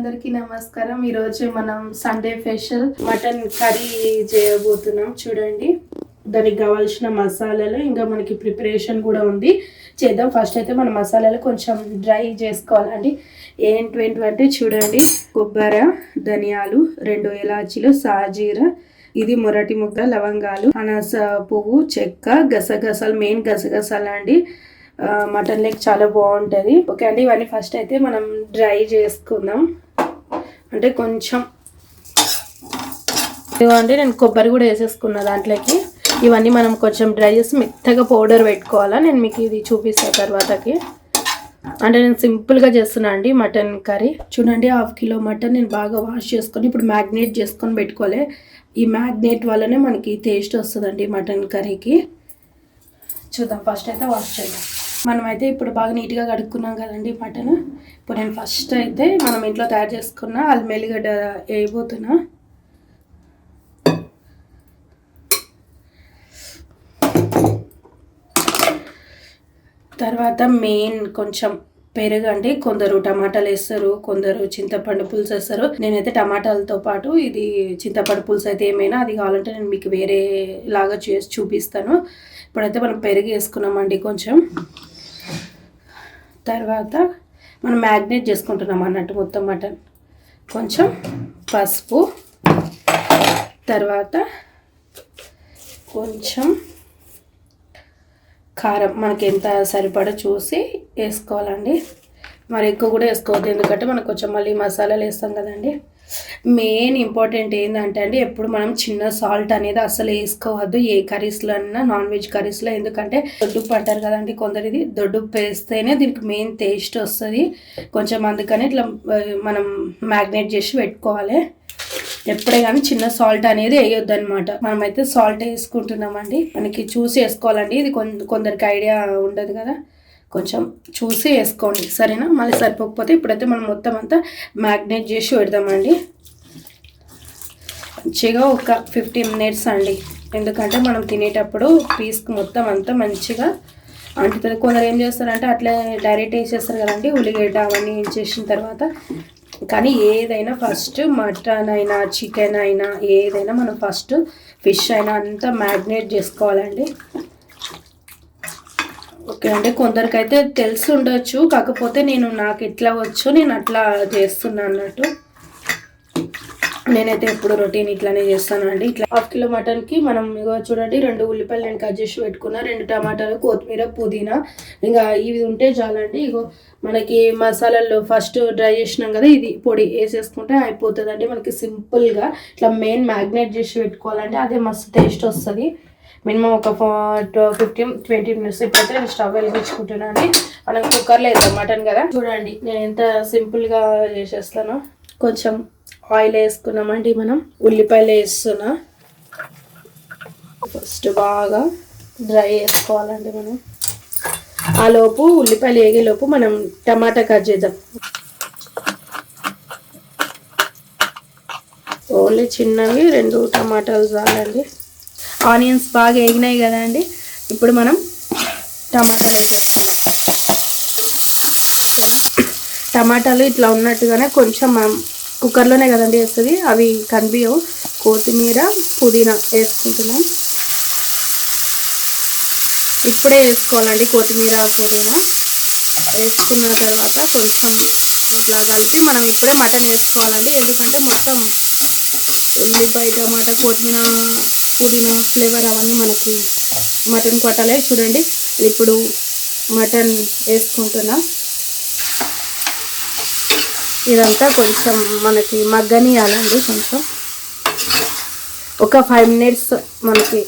అందరికీ నమస్కారం. ఈరోజు మనం సండే స్పెషల్ మటన్ కర్రీ చేయబోతున్నాం. చూడండి, దానికి కావాల్సిన మసాలాలు ఇంకా మనకి ప్రిపరేషన్ కూడా ఉంది, చేద్దాం. ఫస్ట్ అయితే మన మసాలాలు కొంచెం డ్రై చేసుకోవాలండి. ఏంటంటే చూడండి, కొబ్బరి, ధనియాలు, 2 ఇలాచీలు, సాజీర, ఇది మొరటి ముగ్గ, లవంగాలు, అనాస పువ్వు, చెక్క, గసగసాలు, మెయిన్ గసగసాలు అండి. మటన్ లెగ్ చాలా బాగుంటుంది. ఓకే అండి, ఇవన్నీ ఫస్ట్ అయితే మనం డ్రై చేసుకుందాం. అంటే కొంచెం ఇవ్వండి, నేను కొబ్బరి కూడా వేసేసుకున్నా దాంట్లోకి. ఇవన్నీ మనం కొంచెం డ్రై చేసి మెత్తగా పౌడర్ పెట్టుకోవాలా. నేను మీకు ఇది చూపిస్తాను తర్వాతకి. అంటే నేను సింపుల్గా చేస్తున్నా అండి మటన్ కర్రీ. చూడండి, 1/2 కిలో మటన్ నేను బాగా వాష్ చేసుకొని ఇప్పుడు మ్యాగ్నేట్ చేసుకొని పెట్టుకోవాలి. ఈ మ్యాగ్నేట్ వల్లనే మనకి టేస్ట్ వస్తుందండి మటన్ కర్రీకి. చూద్దాం, ఫస్ట్ అయితే వాష్ చేద్దాం. మనమైతే ఇప్పుడు బాగా నీట్గా కడుక్కున్నాం కదండి మటన్. ఇప్పుడు నేను ఫస్ట్ అయితే మనం ఇంట్లో తయారు చేసుకున్న అల్లం ఎల్లిగడ్డ వేయబోతున్నా. తర్వాత మెయిన్ కొంచెం పెరుగు అండి. కొందరు టమాటాలు వేస్తారు, కొందరు చింతపండు పులుసు వేస్తారు. నేనైతే టమాటాలతో పాటు ఇది చింతపండు పులుసు అయితే ఏమైనా అది కావాలంటే నేను మీకు వేరే లాగా చేసి చూపిస్తాను. ఇప్పుడైతే మనం పెరుగు వేసుకున్నామండి కొంచెం. తర్వాత మనం మ్యాగ్నేట్ చేసుకుంటున్నాం అన్నట్టు మొత్తం మటన్. కొంచెం పసుపు, తర్వాత కొంచెం కారం మనకి ఎంత సరిపడా చూసి వేసుకోవాలండి. మరి ఎక్కువ కూడా వేసుకోవద్దు, ఎందుకంటే మనకు కొంచెం మళ్ళీ మసాలాలు వేస్తాం కదండి. మెయిన్ ఇంపార్టెంట్ ఏంటంటే అండి, ఎప్పుడు మనం చిన్న సాల్ట్ అనేది అసలు వేసుకోవద్దు ఏ కర్రీస్లో అన్నా, నాన్ వెజ్ కర్రీస్లో. ఎందుకంటే దొడ్డుప్పు అంటారు కదండి కొందరిది, దొడ్డుప్పు వేస్తేనే దీనికి మెయిన్ టేస్ట్ వస్తుంది కొంచెం. అందుకని ఇట్లా మనం మ్యాగ్నేట్ చేసి పెట్టుకోవాలి. ఎప్పుడే కానీ చిన్న సాల్ట్ అనేది వేయొద్దు అనమాట. మనమైతే సాల్ట్ వేసుకుంటున్నామండి, మనకి చూసి వేసుకోవాలండి. ఇది కొందరికి ఐడియా ఉండదు కదా, కొంచెం చూసి వేసుకోండి, సరేనా? మళ్ళీ సరిపోకపోతే ఇప్పుడైతే మనం మొత్తం అంతా మ్యాగ్నేట్ చేసి పెడదామండి. మంచిగా ఒక 15 మినిట్స్ అండి, ఎందుకంటే మనం తినేటప్పుడు పీస్కి మొత్తం అంతా మంచిగా అంటుతుంది. కొందరు ఏం చేస్తారంటే అట్లా డైరెక్ట్ వేసేస్తారు కదండి, ఉల్లిగడ్డ అవన్నీ వేసేసిన తర్వాత. కానీ ఏదైనా ఫస్ట్ మటన్ అయినా చికెన్ అయినా ఏదైనా మనం ఫస్ట్ ఫిష్ అయినా అంతా మ్యాగ్నేట్ చేసుకోవాలండి. ఓకే అండి, కొందరికైతే తెలిసి ఉండొచ్చు, కాకపోతే నాకు ఎట్లా వచ్చో నేను అట్లా చేస్తున్నాను అన్నట్టు. నేనైతే ఎప్పుడు రొటీన్ ఇట్లానే చేస్తాను అండి. ఇట్లా 1/2 కిలో మటన్కి మనం ఇగో చూడండి, 2 ఉల్లిపాయలు నేను కట్ చేసి పెట్టుకున్నా, 2 టమాటాలు, కొత్తిమీర, పుదీనా, ఇంకా ఇవి ఉంటే చాలండి. ఇగో మనకి మసాలాలు ఫస్ట్ డ్రై చేసినాం కదా, ఇది పొడి వేసేసుకుంటే అయిపోతుంది అండి మనకి సింపుల్గా. ఇట్లా మెయిన్ మ్యాగ్నేట్ చేసి పెట్టుకోవాలంటే అదే మస్తు టేస్ట్ వస్తుంది. మినిమం ఒక 15-20 మినిట్స్. ఇప్పుడైతే నేను స్టవ్ వెలిగించుకుంటున్నాను. మనం కుక్కర్లో వేద్దాం మటన్ కదా. చూడండి నేను ఎంత సింపుల్గా చేసేస్తానో. కొంచెం ఆయిల్ వేసుకున్నామండి, మనం ఉల్లిపాయలు వేస్తున్నా. ఫస్ట్ బాగా డ్రై చేసుకోవాలండి మనం. ఆ లోపు ఉల్లిపాయలు వేగేలోపు మనం టమాటా కట్ చేద్దాం. ఓన్లీ చిన్నవి 2 టమాటాలు చాలండి. ఆనియన్స్ బాగా వేగినాయి కదా అండి, ఇప్పుడు మనం టమాటాలు వేసేస్తున్నాం. టమాటాలు ఇట్లా ఉన్నట్టుగానే కొంచెం మనం కుక్కర్లోనే కదండి వేస్తుంది, అవి కనిపించవు. కొత్తిమీర, పుదీనా వేసుకుంటున్నాం. ఇప్పుడే వేసుకోవాలండి కొత్తిమీర, పుదీనా వేసుకున్న తర్వాత కొంచెం ఇట్లా కలిపి మనం ఇప్పుడే మటన్ వేసుకోవాలండి. ఎందుకంటే మొత్తం ఉల్లిపాయ, టమాటా, కొత్తిమీర, పుదీనా ఫ్లేవర్ అవన్నీ మనకి మటన్ పట్టాలి. చూడండి, ఇప్పుడు మటన్ వేసుకుంటున్నా. ఇదంతా కొంచెం మనకి మగ్గనియాలండి. కొంచెం ఒక 5 మినిట్స్ మనకి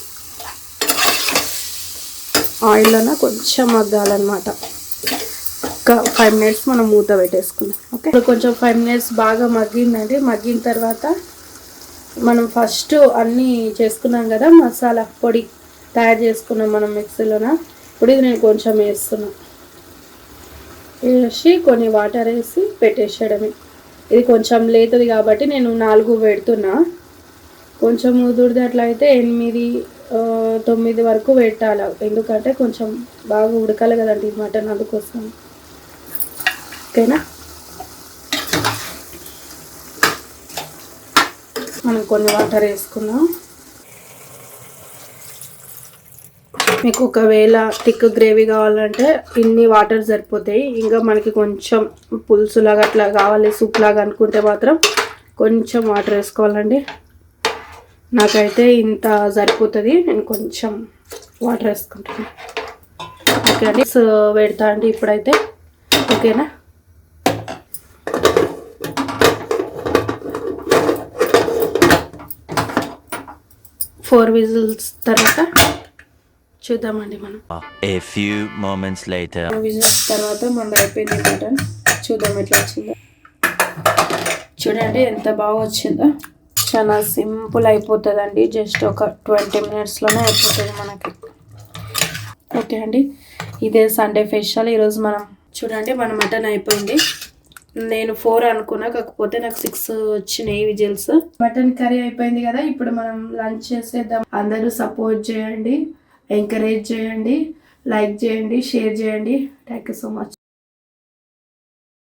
ఆయిల్లోన కొంచెం మగ్గాలన్నమాట. ఒక 5 మినిట్స్ మనం మూత పెట్టేసుకున్నాం. ఓకే, ఇప్పుడు కొంచెం 5 మినిట్స్ బాగా మగ్గిందండి. మగ్గిన తర్వాత మనం ఫస్ట్ అన్నీ చేసుకున్నాం కదా, మసాలా పొడి తయారు చేసుకున్నాం మనం మిక్సీలోన. ఇప్పుడు ఇది నేను కొంచెం వేస్తున్నాను, వేసి కొన్ని వాటర్ వేసి పెట్టేసేయడమే. ఇది కొంచెం లేతుంది కాబట్టి నేను 4 పెడుతున్నా. కొంచెం ముదురుది అట్లా అయితే 8-9 వరకు పెట్టాలి, ఎందుకంటే కొంచెం బాగా ఉడకాలి కదండి మటన్, అందుకోసం. ఓకేనా? కొన్ని వాటర్ వేసుకుందాం. మీకు ఒకవేళ థిక్ గ్రేవీ కావాలంటే ఇన్ని వాటర్ సరిపోతాయి. ఇంకా మనకి కొంచెం పులుసులాగా అట్లా కావాలి, సూప్ లాగా అనుకుంటే మాత్రం కొంచెం వాటర్ వేసుకోవాలండి. నాకైతే ఇంత సరిపోతుంది, నేను కొంచెం వాటర్ వేసుకుంటాను. ఓకే అండి, సో పెడతా అండి ఇప్పుడైతే. ఓకేనా, 4 విజిల్స్ తర్వాత చూద్దామండి మనం. A few moments later. Whistles తర్వాత మనం అయిపోయింది మటన్. చూద్దాం ఎట్లా వచ్చిందో. చూడండి ఎంత బాగా వచ్చిందో. చాలా సింపుల్ అయిపోతుందండి, జస్ట్ ఒక 20 మినిట్స్లోనే అయిపోతుంది మనకి. ఓకే అండి, ఇదే సండే స్పెషల్ ఈరోజు. మనం చూడండి మన మటన్ అయిపోయింది. నేను 4 అనుకున్నా, కాకపోతే నాకు 6 వచ్చినాయి విజిల్స్. మటన్ కర్రీ అయిపోయింది కదా, ఇప్పుడు మనం లంచ్ చేసేద్దాం. అందరూ సపోర్ట్ చేయండి, ఎంకరేజ్ చేయండి, లైక్ చేయండి, షేర్ చేయండి. Thank you so much.